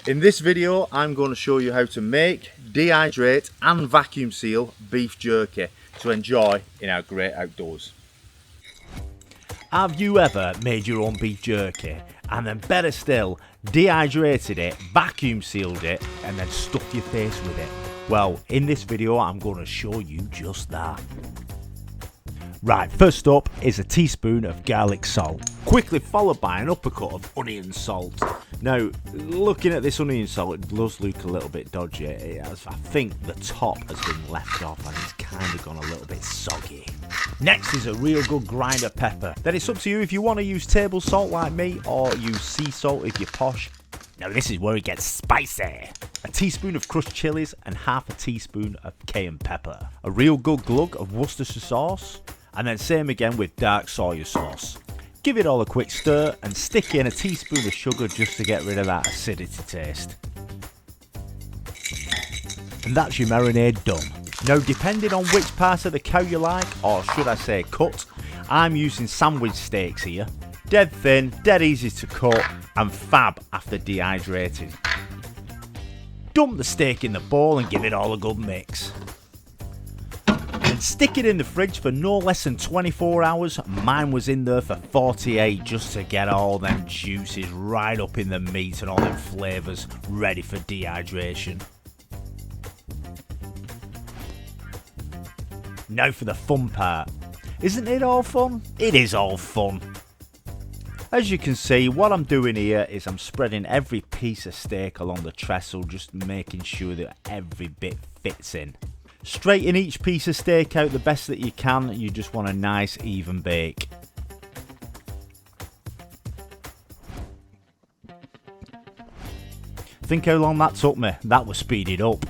In this video, I'm going to show you how to make, dehydrate and vacuum seal beef jerky to enjoy in our great outdoors. Have you ever made your own beef jerky and then better still, dehydrated it, vacuum sealed it and then stuffed your face with it? Well, in this video I'm going to show you just that. Right, first up is a teaspoon of garlic salt, quickly followed by an uppercut of onion salt. Now, looking at this onion salt, it does look a little bit dodgy. I think the top has been left off and it's kind of gone a little bit soggy. Next is a real good grinder pepper. Then it's up to you if you want to use table salt like me or use sea salt if you're posh. Now this is where it gets spicy. A teaspoon of crushed chilies and half a teaspoon of cayenne pepper. A real good glug of Worcestershire sauce. And then same again with dark soy sauce. Give it all a quick stir and stick in a teaspoon of sugar just to get rid of that acidity taste. And that's your marinade done. Now depending on which part of the cow you like, or should I say cut, I'm using sandwich steaks here. Dead thin, dead easy to cut and fab after dehydrating. Dump the steak in the bowl and give it all a good mix. And stick it in the fridge for no less than 24 hours. Mine was in there for 48 just to get all them juices right up in the meat and all them flavours ready for dehydration. Now for the fun part. Isn't it all fun? It is all fun. As you can see, what I'm doing here is I'm spreading every piece of steak along the trestle, just making sure that every bit fits in. Straighten each piece of steak out the best that you can. You just want a nice even bake. Think how long that took me. That was speeded up.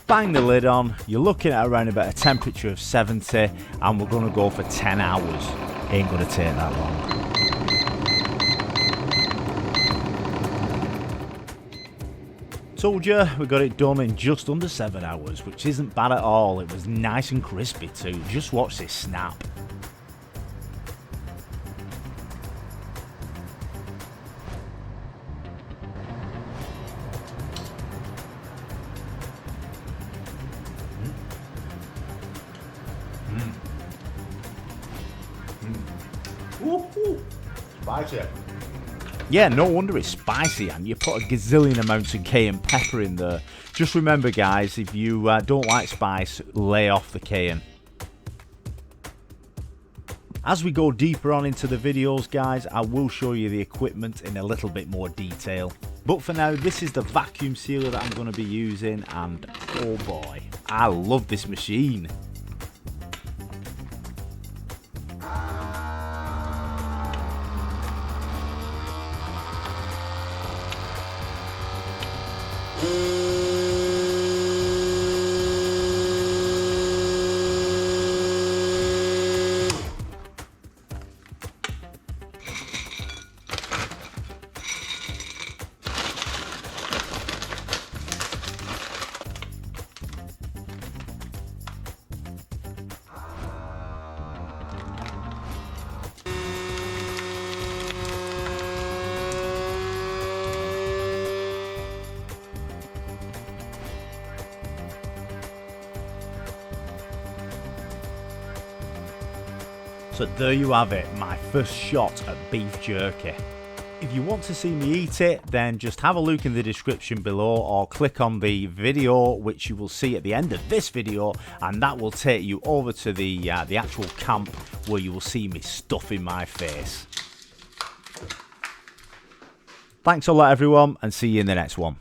Bang the lid on. You're looking at around about a temperature of 70 and we're going to go for 10 hours. Ain't going to take that long. Told you, we got it done in just under 7 hours, which isn't bad at all. It was nice and crispy too. Just watch this snap. Ooh, spicy. Yeah, no wonder it's spicy, and you put a gazillion amounts of cayenne pepper in there. Just remember guys, if you don't like spice, lay off the cayenne. As we go deeper on into the videos guys, I will show you the equipment in a little bit more detail. But for now, this is the vacuum sealer that I'm going to be using, and oh boy, I love this machine. So there you have it, my first shot at beef jerky. If you want to see me eat it, then just have a look in the description below or click on the video which you will see at the end of this video, and that will take you over to the actual camp where you will see me stuffing my face. Thanks a lot everyone, and see you in the next one.